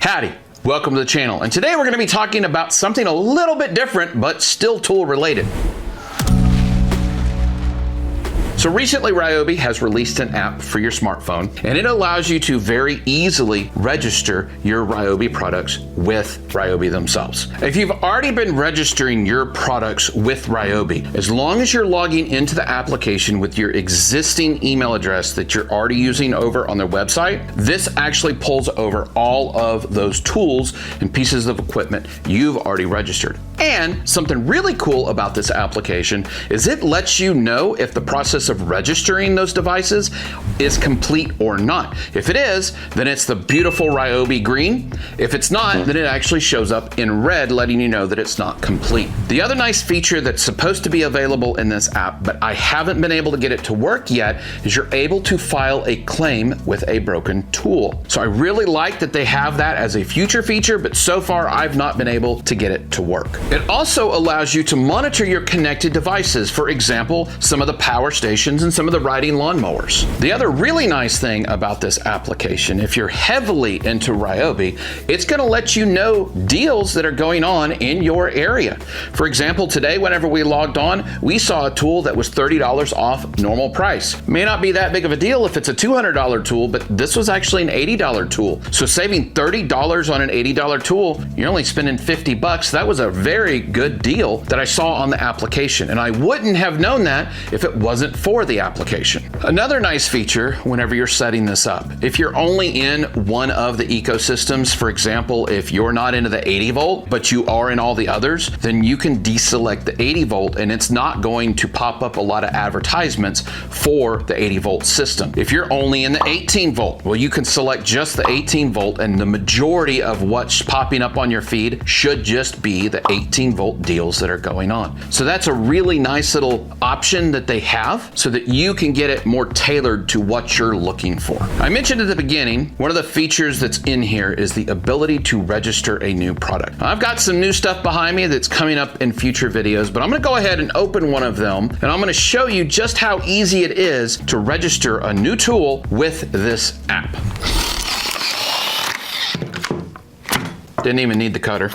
Howdy, welcome to the channel, and today we're going to be talking about something a little bit different but still tool related. So recently Ryobi has released an app for your smartphone, and it allows you to very easily register your Ryobi products with Ryobi themselves. If you've already been registering your products with Ryobi, as long as you're logging into the application with your existing email address that you're already using over on their website, this actually pulls over all of those tools and pieces of equipment you've already registered. And something really cool about this application is it lets you know if the process of registering those devices is complete or not. If it is, then it's the beautiful Ryobi green. If it's not, then it actually shows up in red, letting you know that it's not complete. The other nice feature that's supposed to be available in this app, but I haven't been able to get it to work yet, is you're able to file a claim with a broken tool. So I really like that they have that as a future feature, but so far I've not been able to get it to work. It also allows you to monitor your connected devices. For example, some of the power stations and some of the riding lawnmowers. The other really nice thing about this application, if you're heavily into Ryobi, it's going to let you know deals that are going on in your area. For example, today whenever we logged on, we saw a tool that was $30 off normal price. May not be that big of a deal if it's a $200 tool, but this was actually an $80 tool. So saving $30 on an $80 tool, you're only spending 50 bucks. That was a very good deal that I saw on the application, and I wouldn't have known that if it wasn't for the application. Another nice feature whenever you're setting this up, if you're only in one of the ecosystems, for example, if you're not into the 80 volt, but you are in all the others, then you can deselect the 80 volt and it's not going to pop up a lot of advertisements for the 80 volt system. If you're only in the 18 volt, well, you can select just the 18 volt and the majority of what's popping up on your feed should just be the 18 volt deals that are going on. So that's a really nice little option that they have so that you can get it more tailored to what you're looking for. I mentioned at the beginning, one of the features that's in here is the ability to register a new product. I've got some new stuff behind me that's coming up in future videos, but I'm gonna go ahead and open one of them, and I'm gonna show you just how easy it is to register a new tool with this app. Didn't even need the cutter.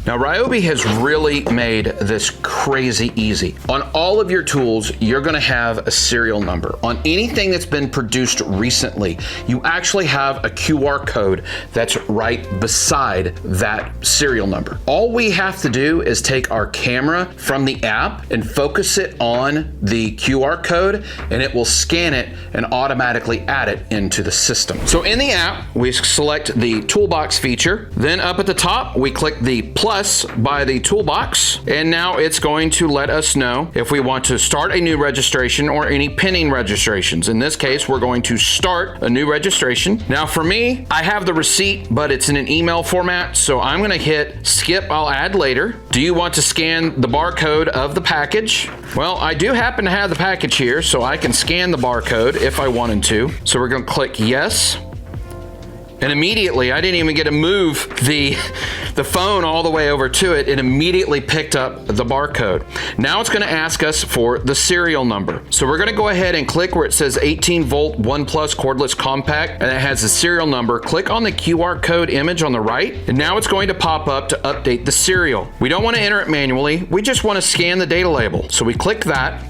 Now, Ryobi has really made this crazy easy. On all of your tools, you're gonna have a serial number. On anything that's been produced recently, you actually have a QR code that's right beside that serial number. All we have to do is take our camera from the app and focus it on the QR code, and it will scan it and automatically add it into the system. So in the app, we select the toolbox feature. Then up at the top, we click the plus by the toolbox, and now it's going to let us know if we want to start a new registration or any pending registrations. In this case, we're going to start a new registration. Now for me, I have the receipt, but it's in an email format, so I'm gonna hit skip, I'll add later. Do you want to scan the barcode of the package? Well, I do happen to have the package here, so I can scan the barcode if I wanted to. So we're gonna click yes. And immediately, I didn't even get to move the phone all the way over to it. It immediately picked up the barcode. Now it's gonna ask us for the serial number. So we're gonna go ahead and click where it says 18 volt ONE+ cordless compact, and it has the serial number. Click on the QR code image on the right, and now it's going to pop up to update the serial. We don't wanna enter it manually. We just wanna scan the data label. So we click that.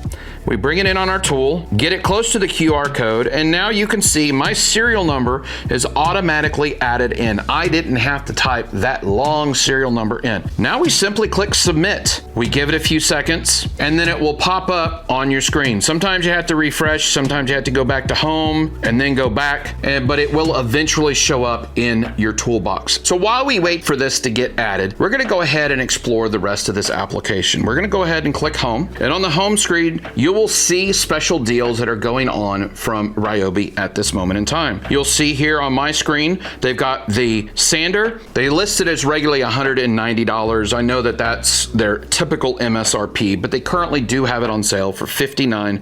We bring it in on our tool, get it close to the QR code, and now you can see my serial number is automatically added in. I didn't have to type that long serial number in. Now we simply click submit. We give it a few seconds, and then it will pop up on your screen. Sometimes you have to refresh, sometimes you have to go back to home and then go back, but it will eventually show up in your toolbox. So while we wait for this to get added, we're gonna go ahead and explore the rest of this application. We're gonna go ahead and click home, and on the home screen, you will see special deals that are going on from Ryobi at this moment in time. You'll see here on my screen, they've got the sander. They list it as regularly $190. I know that that's their typical MSRP, but they currently do have it on sale for $59.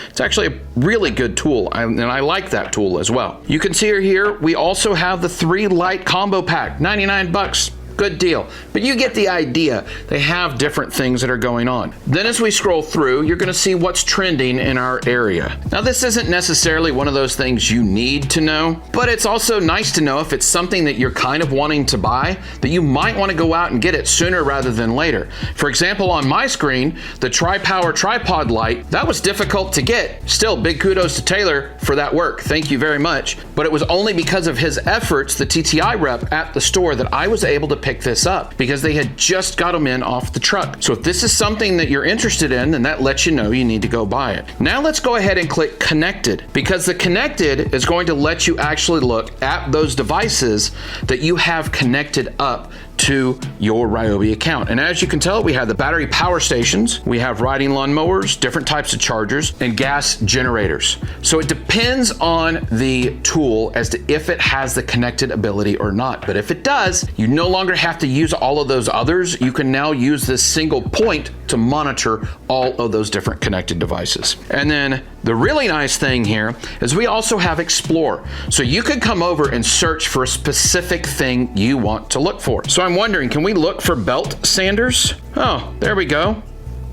It's actually a really good tool, and I like that tool as well. You can see here, we also have the 3 light combo pack, 99 bucks. good deal. But you get the idea. They have different things that are going on. Then as we scroll through, you're gonna see what's trending in our area. Now this isn't necessarily one of those things you need to know, but it's also nice to know if it's something that you're kind of wanting to buy, that you might wanna go out and get it sooner rather than later. For example, on my screen, the Tri-Power tripod light, that was difficult to get. Still, big kudos to Taylor for that work. Thank you very much. But it was only because of his efforts, the TTI rep at the store, that I was able to pick this up because they had just got them in off the truck. So if this is something that you're interested in, then that lets you know you need to go buy it. Now let's go ahead and click connected, because the connected is going to let you actually look at those devices that you have connected up to your Ryobi account. And as you can tell, we have the battery power stations, we have riding lawn mowers, different types of chargers, and gas generators. So it depends on the tool as to if it has the connected ability or not. But if it does, you no longer have to use all of those others. You can now use this single point to monitor all of those different connected devices. And then the really nice thing here is we also have Explore. So you could come over and search for a specific thing you want to look for. So I'm wondering, can we look for belt sanders? Oh, there we go.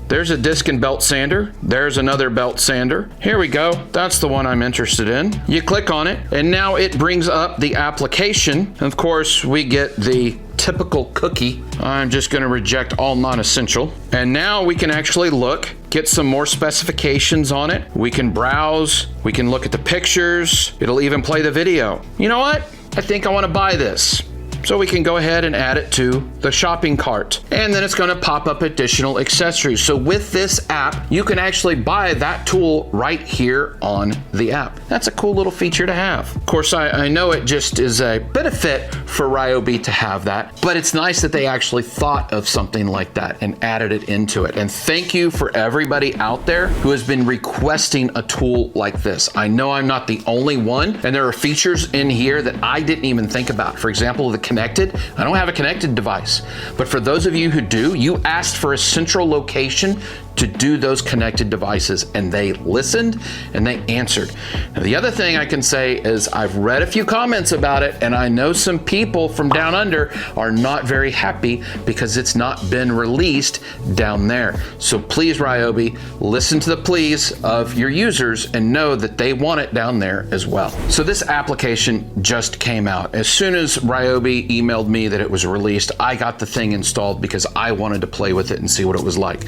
There's a disc and belt sander. There's another belt sander. Here we go. That's the one I'm interested in. You click on it, and now it brings up the application. Of course, we get the typical cookie. I'm just going to reject all non-essential. And now we can actually look, get some more specifications on it. We can browse. We can look at the pictures. It'll even play the video. You know what? I think I want to buy this. So we can go ahead and add it to the shopping cart. And then it's gonna pop up additional accessories. So with this app, you can actually buy that tool right here on the app. That's a cool little feature to have. Of course, I know it just is a benefit for Ryobi to have that, but it's nice that they actually thought of something like that and added it into it. And thank you for everybody out there who has been requesting a tool like this. I know I'm not the only one, and there are features in here that I didn't even think about. For example, the connected. I don't have a connected device, but for those of you who do, you asked for a central location to do those connected devices, and they listened and they answered. Now, the other thing I can say is I've read a few comments about it, and I know some people from down under are not very happy because it's not been released down there. So please, Ryobi, listen to the pleas of your users and know that they want it down there as well. So this application just came out. As soon as Ryobi emailed me that it was released, I got the thing installed because I wanted to play with it and see what it was like.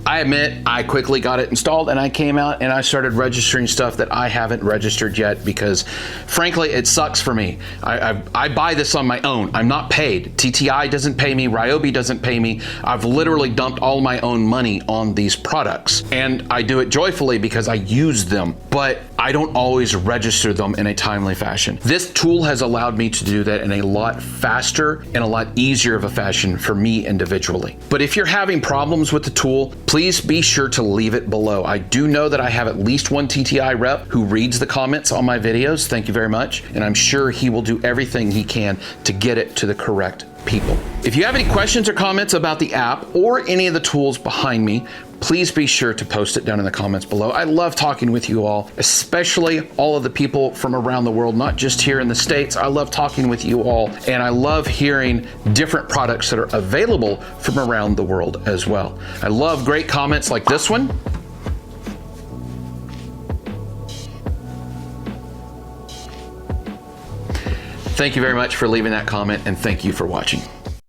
I admit I quickly got it installed, and I came out and I started registering stuff that I haven't registered yet because frankly it sucks for me. I buy this on my own. I'm not paid. TTI doesn't pay me. Ryobi doesn't pay me. I've literally dumped all my own money on these products, and I do it joyfully because I use them, but I don't always register them in a timely fashion. This tool has allowed me to do that in a lot faster and a lot easier of a fashion for me individually. But if you're having problems with the tool, please be sure to leave it below. I do know that I have at least one TTI rep who reads the comments on my videos. Thank you very much. And I'm sure he will do everything he can to get it to the correct people. If you have any questions or comments about the app or any of the tools behind me, please be sure to post it down in the comments below. I love talking with you all, especially all of the people from around the world, not just here in the States. I love talking with you all, and I love hearing different products that are available from around the world as well. I love great comments like this one. Thank you very much for leaving that comment, and thank you for watching.